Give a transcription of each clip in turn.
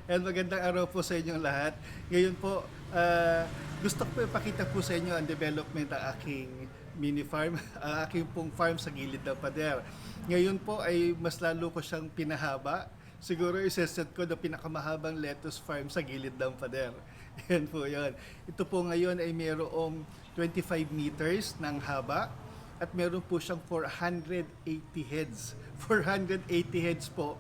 And magandang araw po sa inyong lahat. Ngayon po, gusto ko po ipakita po sa inyo ang development ng aking mini farm, ang aking pong farm sa gilid ng pader. Ngayon po ay mas lalo ko siyang pinahaba. Siguro iseset ko na pinakamahabang lettuce farm sa gilid ng pader. Yan po yun. Ito po ngayon ay mayroong 25 meters ng haba at meron po siyang 480 heads. 480 heads po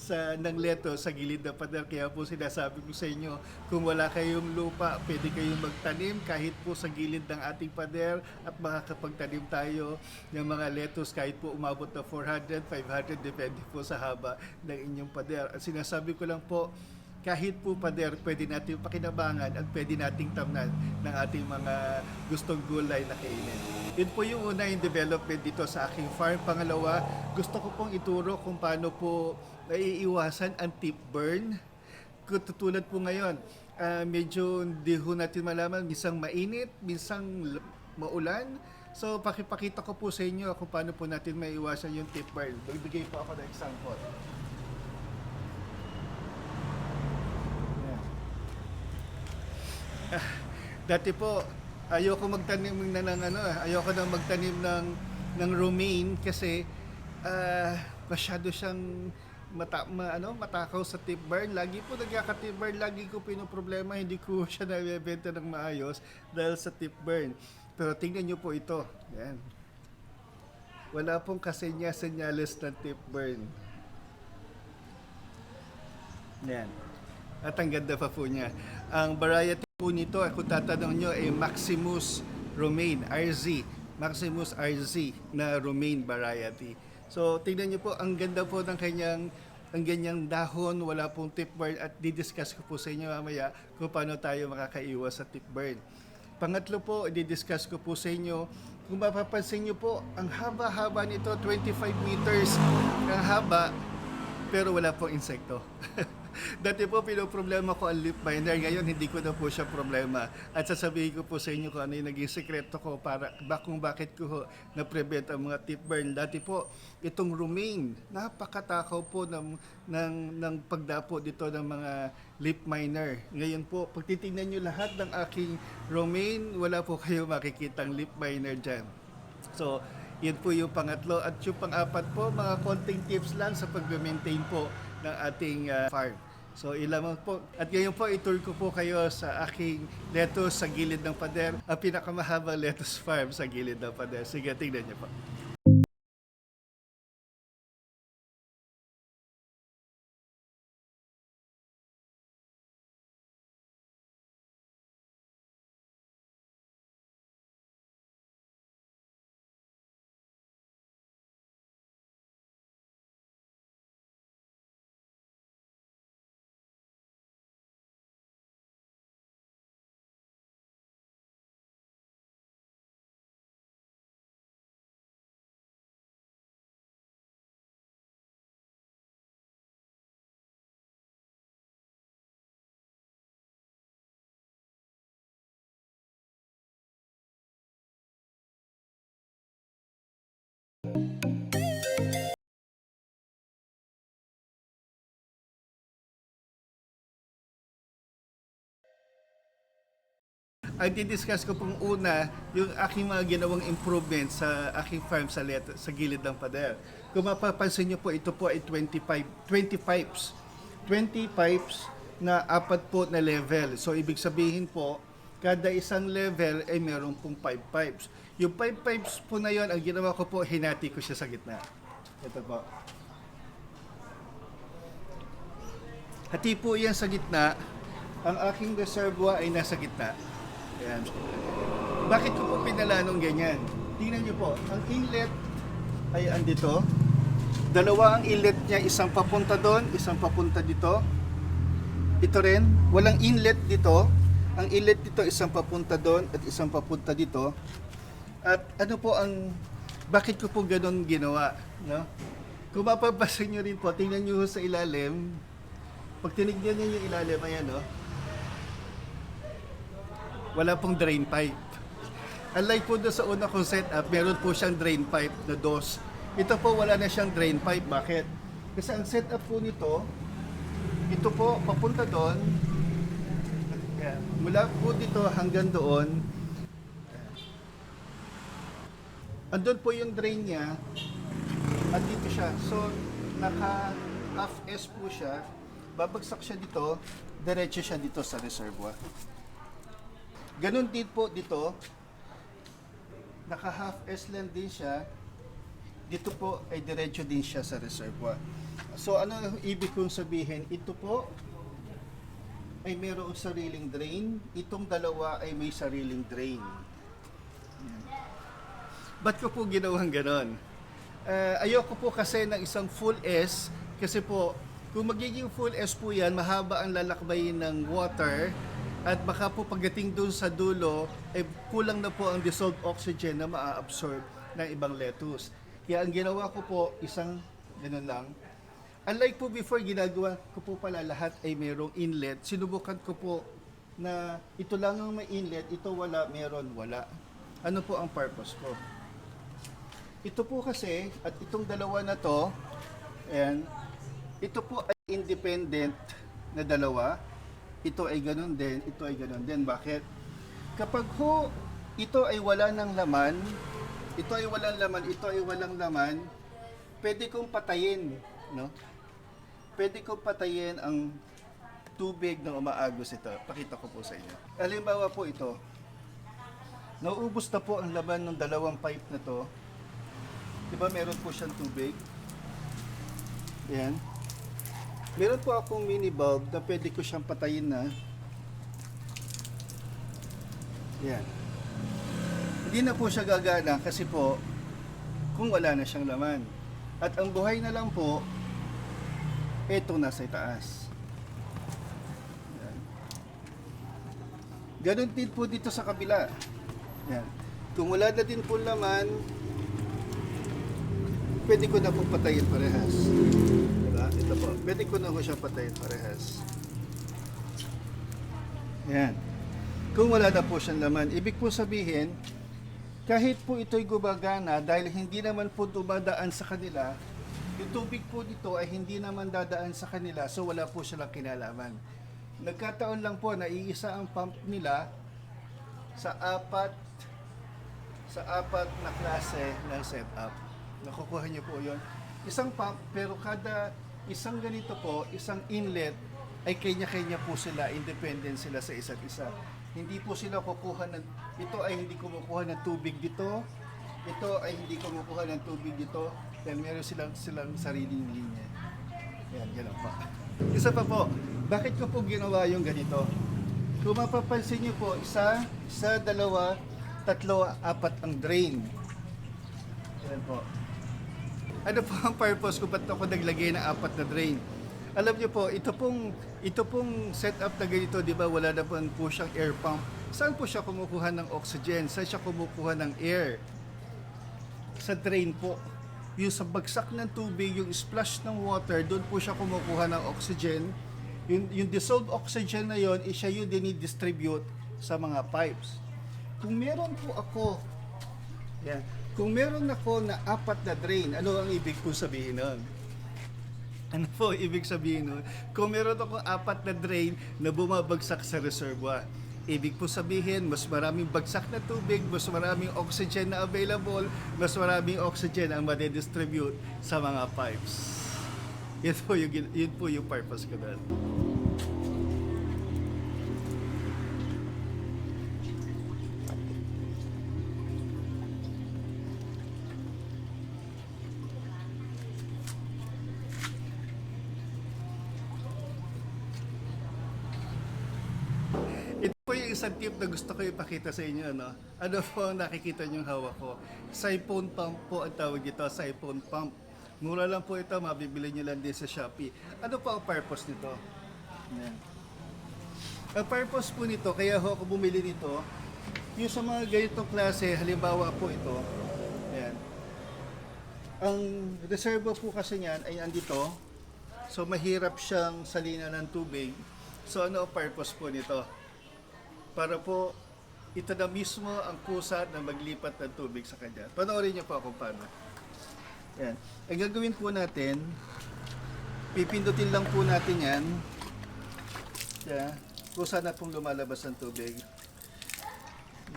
ng lettuce sa gilid ng pader. Kaya po sinasabi ko sa inyo, kung wala kayong lupa, pwede kayong magtanim kahit po sa gilid ng ating pader at makakapagtanim tayo ng mga lettuce kahit po umabot na 400, 500, depende po sa haba ng inyong pader. At sinasabi ko lang po, kahit po pader, pwede natin pakinabangan at pwede nating tamnan ng ating mga gustong gulay na kainin. Yun po yung una yung development dito sa aking farm. Pangalawa, gusto ko pong ituro kung paano po naiiwasan ang tip burn. Tutulad po ngayon, medyo hindi ho natin malaman, minsan mainit, minsan maulan. So pakipakita ko po sa inyo kung paano po natin maiiwasan yung tip burn. Magbigay po ako ng example. Dati po ayoko magtanim ayoko nang magtanim ng romaine kasi masyado siyang matakaw sa tip burn. Lagi po nagkaka-tip burn, lagi ko pinoproblema, hindi ko siya nabebenta ng maayos dahil sa tip burn. Pero tingnan niyo po ito. Yan. Wala pong senyales ng tip burn. Yan. At ang ganda pa po niya. Ang variety po nito, kung tatanong nyo, ay Maximus romaine, RZ. Maximus RZ na romaine variety. So, tingnan nyo po, ang ganda po ng ang ganyang dahon, wala pong tip burn at didiscuss ko po sa inyo mamaya kung paano tayo makakaiwas sa tip burn. Pangatlo po, didiscuss ko po sa inyo, kung mapapansin nyo po, ang haba-haba nito, 25 meters ang haba, pero wala pong insekto. Dati po pinoproblema ko ang leaf miner, ngayon hindi ko na po siya problema. At sasabihin ko po sa inyo kung ano yung naging sekreto ko kung bakit ko na-prevent ang mga tip burn. Dati po, itong romaine, napakatakaw po ng pagdapo dito ng mga leaf miner. Ngayon po, pag titingnan nyo lahat ng aking romaine, wala po kayo makikitang leaf miner dyan. So, yun po yung pangatlo. At yung pang-apat po, mga konting tips lang sa pag-maintain po ng ating farm. So ilamang po. At ngayon po, itour ko po kayo sa aking lettuce sa gilid ng pader. Ang pinakamahabang lettuce farm sa gilid ng pader. Sige, tingnan niyo po. Ang didiscuss ko pong una, yung aking mga ginawang improvements sa aking farm sa gilid ng pader. Kung mapapansin nyo po, ito po ay 20 pipes. 20 pipes na apat po na level. So, ibig sabihin po, kada isang level ay meron pong 5 pipes. Yung 5 pipes po na yon, ang ginawa ko po, hinati ko siya sa gitna. Ito po. Hati po yan sa gitna. Ang aking reservoir ay nasa gitna. Ayan. Bakit ko po pinalanong ganyan? Tingnan nyo po, ang inlet ay andito. Dalawa ang inlet niya, isang papunta doon, isang papunta dito. Ito rin, walang inlet dito. Ang inlet dito, isang papunta doon at isang papunta dito. At ano po bakit ko po ganun ginawa? No? Kung mapapansin nyo rin po, tingnan nyo sa ilalim. Pag tinignan nyo yung ilalim, ayan no? Wala pong drain pipe. Unlike po doon sa una kong setup, meron po siyang drain pipe na dos. Ito po wala na siyang drain pipe. Bakit? Kasi ang setup po nito, Ito po, papunta doon. Yan. Mula po dito hanggang doon. Andun po yung drain niya. At dito siya. So, naka half S po siya. Babagsak siya dito. Diretso siya dito sa reservoir. Ganun din po dito. Naka half S lang din siya. Dito po ay diretso din siya sa reservoir. So ano ang ibig kong sabihin? Ito po ay mayroong sariling drain. Itong dalawa ay may sariling drain. Ba't ko po ginawang ganon? Ayoko po kasi ng isang full S kasi po kung magiging full S po yan, mahaba ang lalakbay ng water at baka po pagdating dun sa dulo, eh, kulang na po ang dissolved oxygen na maa-absorb ng ibang lettuce. Kaya ang ginawa ko po, isang ganun lang. Unlike po before, ginagawa ko po pala lahat ay mayroong inlet. Sinubukan ko po na ito lang ang may inlet, ito wala, meron, wala. Ano po ang purpose ko? Ito po kasi, at itong dalawa na to, ayan, ito po ay independent na dalawa. Ito ay ganun din, ito ay ganun din. Bakit? Kapag ho, ito ay wala ng laman, ito ay walang laman, ito ay walang laman, pwede kong patayin, no? Pwede kong patayin ang tubig na umaagos ito. Pakita ko po sa inyo. Halimbawa po ito, nauubos na po ang laman ng dalawang pipe na to. Diba meron po siyang tubig? Ayan. Meron po akong mini bulb na pwede ko siyang patayin na. Ayan. Hindi na po siya gagana kasi po kung wala na siyang laman. At ang buhay na lang po, ito nasa itaas. Ayan. Ganon din po dito sa kabila. Ayan. Kung wala na din po laman, pwede ko na po patayin parehas. Diba? Ito po. Pwede ko na po siya patayin parehas. Ayan. Kung wala na po siyang laman, ibig po sabihin, kahit po ito'y gumagana, dahil hindi naman po dumadaan sa kanila, yung tubig po dito ay hindi naman dadaan sa kanila, so wala po silang kinalaman. Nagkataon lang po na iisa ang pump nila sa apat na klase ng setup. Nakukuha niyo po yon. Isang pump, pero kada isang ganito po, isang inlet, ay kanya-kanya po sila, independent sila sa isa't isa. Hindi po sila kukuha ng, ito ay hindi kumukuha ng tubig dito, ito ay hindi kumukuha ng tubig dito, dahil meron silang sariling linya. Yan, gano'n po. Isa pa po, bakit ko po ginawa yung ganito? Kung mapapansin niyo po, isa, dalawa, tatlo, apat ang drain. Yan po. Ano po ang purpose kung ba't ako naglagay ng apat na drain? Alam niyo po, ito pong setup na ganito, di ba, wala na po siyang air pump. Saan po siya kumukuha ng oxygen? Saan siya kumukuha ng air? Sa drain po. Yung sa bagsak ng tubig, yung splash ng water, doon po siya kumukuha ng oxygen. Yung dissolved oxygen na yon, siya yung dinidistribute sa mga pipes. Kung meron po ako, yan, kung meron ako na apat na drain, ano ang ibig po sabihin nun? Ano po ibig sabihin nun? Kung meron ako apat na drain na bumabagsak sa reservoir, ibig po sabihin, mas maraming bagsak na tubig, mas maraming oxygen na available, mas maraming oxygen ang madidistribute sa mga pipes. Yun po yung purpose ko doon. Ito po yung isang tip na gusto ko ipakita sa inyo. Ano po ang nakikita niyong hawak ko? Siphon pump po ang tawag dito, siphon pump. Mura lang po ito, mabibili niyo lang din sa Shopee. Ano po ang purpose nito? Yan. Ang purpose po nito, kaya ako bumili nito, yung sa mga ganitong klase, halimbawa po ito, yan. Ang reservoir po kasi niyan ay andito, so mahirap siyang salinan ng tubig. So ano ang purpose po nito? Para po ito na mismo ang kusa na maglipat ng tubig sa kanya. Panoorin niyo po kung paano. Yan. Ang gagawin po natin, pipindutin lang po natin yan. Yan. Kusa na pong lumalabas ang tubig.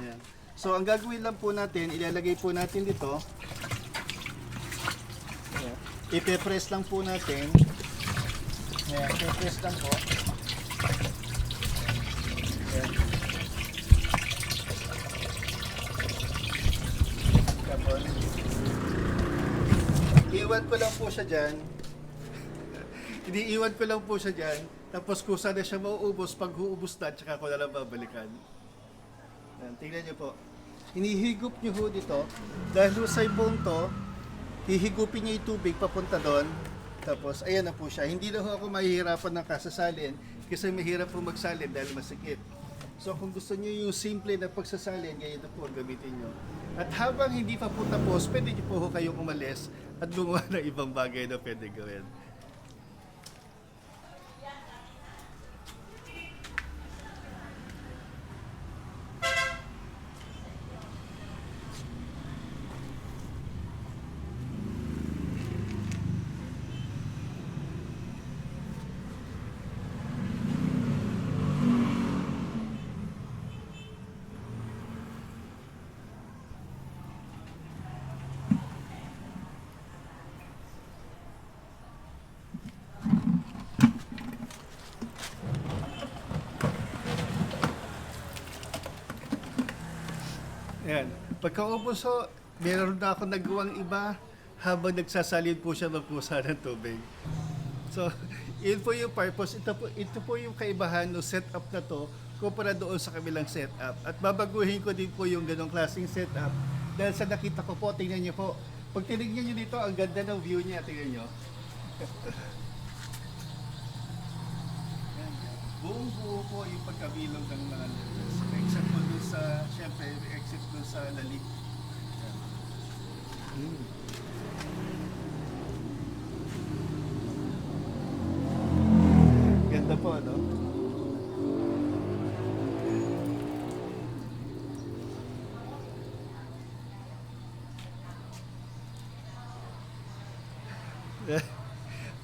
Yan. So ang gagawin lang po natin, ilalagay po natin dito. Yan. Ipe-press lang po natin. Yan, ipe-press lang po. Yan. Tapos, iwan ko lang po siya dyan. Iniiwan ko lang po siya dyan. Tapos kusa na siya mauubos, pag huubos na, tsaka ko na lang babalikan. Yan, tingnan niyo po. Hinihigop niyo ho dito. Dahil ho sa ibong to, hihigupin niyo yung tubig papunta doon. Tapos, ayan na po siya. Hindi na ho ako mahihirapan ng kasasalin kasi mahirap po magsalin dahil masikip. So, kung gusto niyo yung simple na pagsasalin, ganyan na po ang gamitin niyo. At habang hindi pa po tapos, pwede niyo po ho kayong umalis at gumawa ng ibang bagay na pwede gawin. Ayan. Pagkaubos ho, meron na ako nagawang iba habang nagsasalin po siya ng kusa ng tubig. So, yun po yung purpose. Ito po yung kaibahan ng setup na to kumpara doon sa kabilang setup. At babaguhin ko din po yung ganong klaseng setup dahil sa nakita ko po, tingnan niyo po. Pag tinignan niyo dito, ang ganda ng view niya. Tingnan niyo. Buong buo po yung pagkabilog ng mga letters. Except po dun sa, syempre, except dun sa lalik. Ganda po, ano?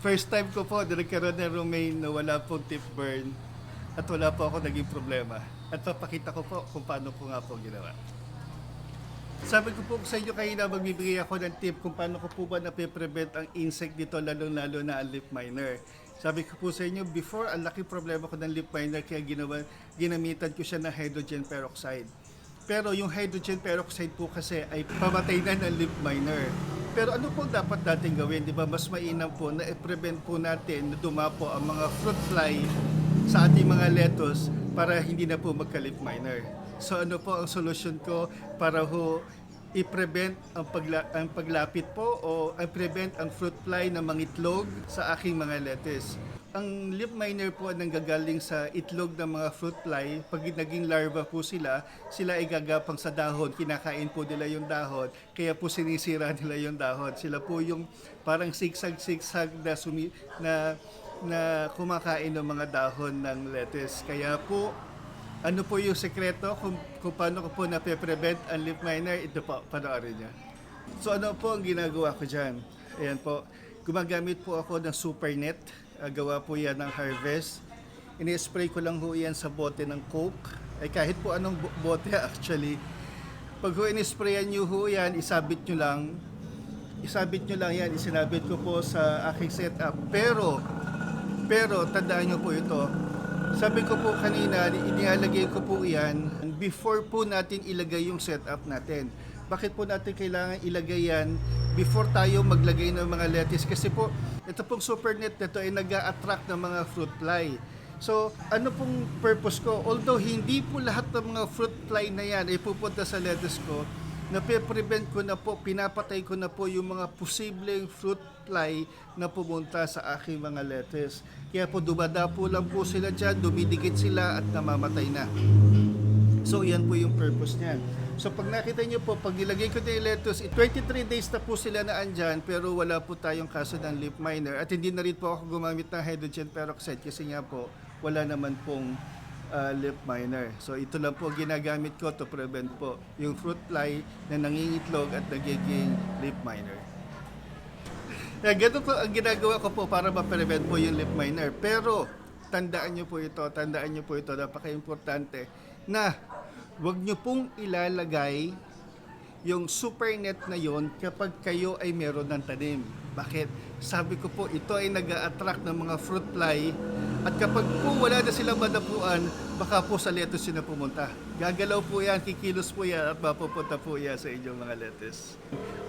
First time ko po na nagkaroon ng romaine na wala pong tip burn at wala po ako naging problema. At papakita ko po kung paano po nga po ginawa. Sabi ko po sa inyo kanina, magbibigay ako ng tip kung paano ko po ba nape-prevent ang insect dito, lalo-lalo na ang leaf miner. Sabi ko po sa inyo, before, ang laki problema ko ng leaf miner kaya ginamitan ko siya ng hydrogen peroxide. Pero yung hydrogen peroxide po kasi ay pamatay na ng leaf miner. Pero ano po dapat natin gawin? Di ba? Mas mainam po na i-prevent po natin na dumapo ang mga fruit fly sa ating mga lettuce para hindi na po magka-leaf miner. So ano po ang solusyon ko para ho i-prevent ang paglapit po o i-prevent ang fruit fly na mangitlog sa aking mga lettuce. Ang leaf miner po ang nanggagaling sa itlog ng mga fruit fly. Pag naging larva po sila ay gagapang sa dahon. Kinakain po nila yung dahon. Kaya po sinisira nila yung dahon. Sila po yung parang sigsag-sigsag na kumakain ng mga dahon ng lettuce. Kaya po, ano po yung sekreto kung paano ko po nape-prevent ang leaf miner? Ito po, panoorin niya. So ano po ang ginagawa ko dyan? Ayan po, gumagamit po ako ng super net. Gawa po yan ng Harvest. Ini-spray ko lang ho yan sa bote ng Coke. Ay kahit po anong bote actually. Pag ho in-sprayan nyo ho yan, isabit nyo lang yan, isinabit ko po sa aking setup. Pero tandaan nyo po ito. Sabi ko po kanina, inilalagay ko po yan before po natin ilagay yung setup natin. Bakit po natin kailangan ilagay yan before tayo maglagay ng mga lettuce? Kasi po, ito pong super net na ito ay nag-a-attract ng mga fruit fly. So, ano pong purpose ko? Although hindi po lahat ng mga fruit fly na yan ay pupunta sa lettuce ko, nape-prevent ko na po, pinapatay ko na po yung mga posibleng fruit fly na pumunta sa aking mga lettuce. Kaya po dumadapo lang po sila dyan, dumidikit sila at namamatay na. So, yan po yung purpose niyan. So, pag nakita nyo po, pag nilagay ko na yung lettuce, 23 days na po sila na andyan, pero wala po tayong kaso ng leaf miner. At hindi na rin po ako gumamit ng hydrogen peroxide kasi nga po, wala naman pong leaf miner. So, ito lang po ginagamit ko to prevent po yung fruit fly na nangingitlog at nagiging leaf miner. Ganito po ang ginagawa ko po para ma-prevent po yung leaf miner. Pero, tandaan nyo po ito, napaka-importante na huwag nyo pong ilalagay yung super net na yon kapag kayo ay meron ng tanim. Bakit? Sabi ko po, ito ay nag-a-attract ng mga fruit fly at kapag po wala na silang madapuan, baka po sa lettuce yun na pumunta. Gagalaw po yan, kikilos po yan at mapupunta po yan sa inyong mga lettuce.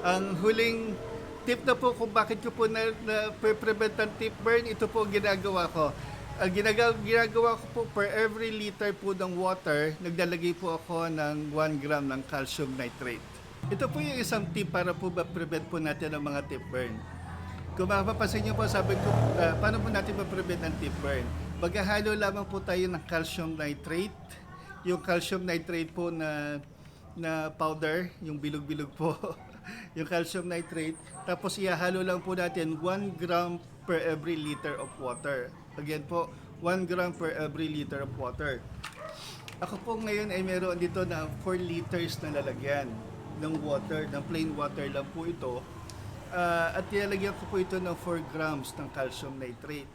Ang huling tip na po kung bakit ko po na-prevent ang tip burn, ito po ang ginagawa ko. Ang ginagawa ko po per every liter po ng water, naglalagay po ako ng 1 gram ng calcium nitrate. Ito po yung isang tip para po ma-prevent po natin ang mga tip burn. Kung mapapansin niyo po, sabi ko, paano po natin ma-prevent ang tip burn? Maghahalo lamang po tayo ng calcium nitrate. Yung calcium nitrate po na powder, yung bilog-bilog po, yung calcium nitrate. Tapos ihahalo lang po natin 1 gram per every liter of water. Again po, 1 gram per every liter of water. Ako po ngayon ay meron dito na 4 liters na lalagyan ng water, ng plain water lang po ito. At nilalagyan ko po ito ng 4 grams ng calcium nitrate.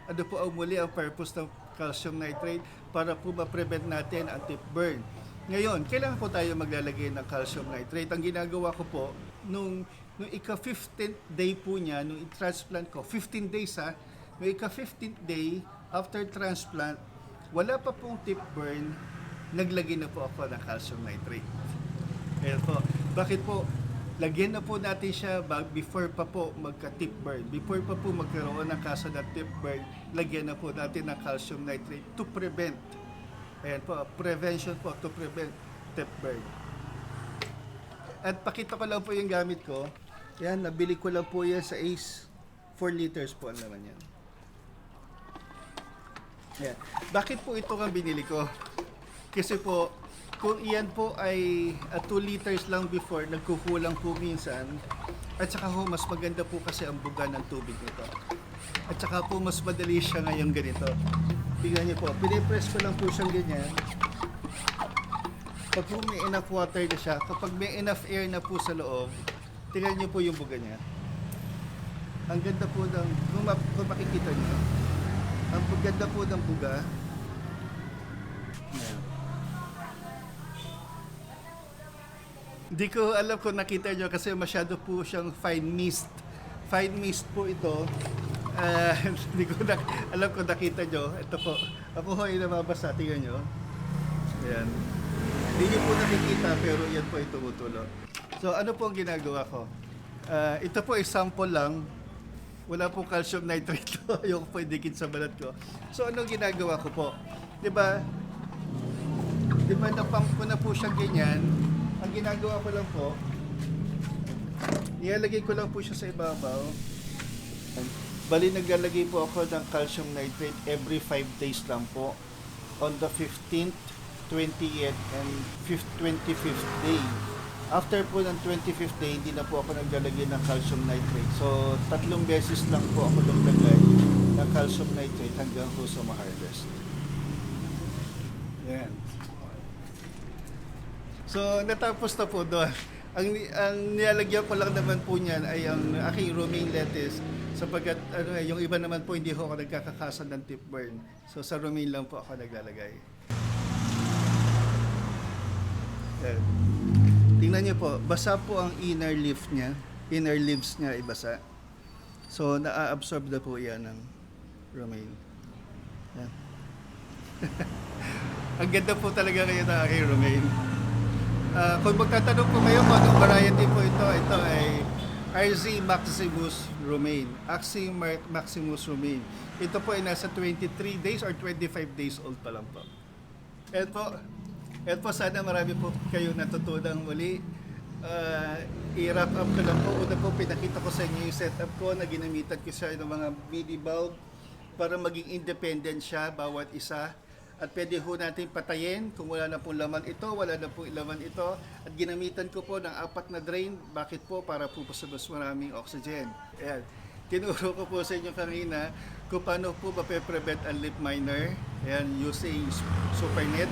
Ano po ang muli ang purpose ng calcium nitrate? Para po ma-prevent natin ang tip burn. Ngayon, kailangan po tayo maglalagay ng calcium nitrate. Ang ginagawa ko po, nung ika-15th day po niya, nung i-transplant ko, 15 days nung ika-15th day after transplant, wala pa pong tip burn, naglagay na po ako ng calcium nitrate. Ayan po. Bakit po? Lagyan na po natin siya before pa po magka-tip burn. Before pa po magkaroon ng kaso ng tip burn, lagyan na po natin ng calcium nitrate to prevent. Ayan po, prevention po to prevent tip burn. At pakita ko lang po yung gamit ko. Ayan, nabili ko lang po yan sa Ace. 4 liters po ang laman yan. Ayan. Bakit po ito ang binili ko? Kasi po, kung iyan po ay 2 liters lang before, nagkukulang po minsan. At saka ho, mas maganda po kasi ang buga ng tubig nito. At saka po, mas madali siya ngayon ganito. Tingnan niyo po, pinipress ko lang po siyang ganyan. Pag po may enough water na siya, kapag may enough air na po sa loob, tingnan niyo po yung buga niya. Ang ganda po ng, kung makikita niyo, ang ganda po ng buga. Ayan. Hindi ko alam kung nakita nyo kasi masyado po siyang fine mist. Fine mist po ito. Hindi ko alam kung nakita nyo. Ito po. Ako ho ay nababasa. Tingnan nyo. Ayan. Hindi nyo po nakikita pero yan po ay tumutulo. So ano po ang ginagawa ko? Ito po ay sample lang. Wala pong calcium nitrate to. Ayoko po idikit sa balat ko. So ano ginagawa ko po? Diba napump ko na po siya ganyan. Ang ginagawa ko lang po, ilalagay ko lang po siya sa ibabaw. Bali, naglalagay po ako ng calcium nitrate every 5 days lang po. On the 15th, 20th, and 25th day. After po ng 25th day, hindi na po ako naglalagay ng calcium nitrate. So, 3 beses lang po ako naglagay ng calcium nitrate hanggang po sa ma-harvest. Yan. So, natapos na po doon. Ang nilalagyan ko lang naman po niyan ay ang aking romaine lettuce sapagkat yung iba naman po hindi ho ako nagkakakasan ng tip burn. So, sa romaine lang po ako naglalagay. Yan. Tingnan niyo po, basa po ang inner leaf niya. Inner leaves niya ay basa. So, na-absorb na po yan ng romaine. Yan. Ang ganda po talaga kayo ng aking romaine. Kung magtatanong po kayo kung anong variety po ito ay RZ Maximus Romaine. RZ Maximus Romaine. Ito po ay nasa 23 days or 25 days old pa lang po. At po sana marami po kayo natutunang muli. I-wrap up ko lang po. Una po pinakita ko sa inyo yung setup ko na ginamitan ko siya ng mga mini bulb para maging independent siya bawat isa. At pwede ho natin patayin kung wala na pong laman ito, wala na pong laman ito. At ginamitan ko po ng 4 na drain. Bakit po? Para po sa mas maraming oxygen. Ayan. Tinuro ko po sa inyo kanina kung paano po mape-prevent ang leaf miner. Ayan, using Supernet.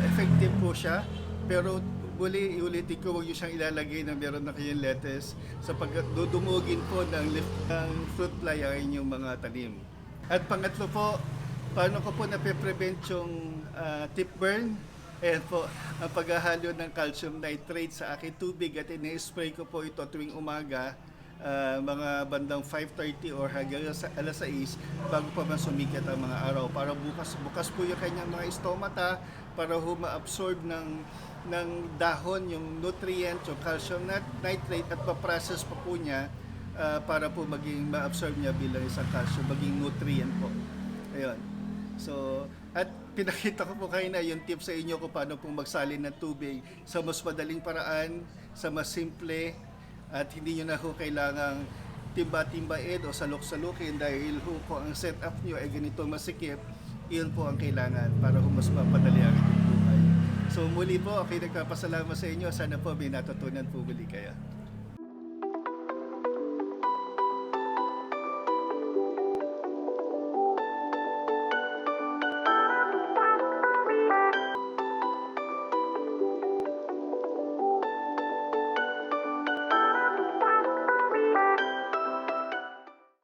Effective po siya. Pero muli, iulitin ko, huwag nyo siyang ilalagay na meron na kayong lettuce sapagkat dudumugin po ng fruit fly ang inyong mga tanim. At pangatlo po, paano ko po nape-prevent yung tip burn? Ayan po, ang paghahalo ng calcium nitrate sa aking tubig at ini-spray ko po ito tuwing umaga, mga bandang 5:30 or hanggang alas 6 bago pa man sumikat ang mga araw para bukas po yung kanyang mga stomata para ma-absorb ng dahon yung nutrient, yung calcium nitrate at pa-process pa po niya para po maging ma-absorb niya bilang isang calcium, maging nutrient po. Ayun. So, at pinakita ko po kayo na yung tip sa inyo kung paano pong magsalin ng tubig sa mas madaling paraan, sa mas simple, at hindi nyo na ho kailangang timba-timbain o salok-salukin dahil ho kung ang setup nyo ay ganito masikip, yun po ang kailangan para ho mas mapadali ang inyong buhay. So muli po, ako'y nagpapasalamat sa inyo. Sana po may natutunan po muli kayo.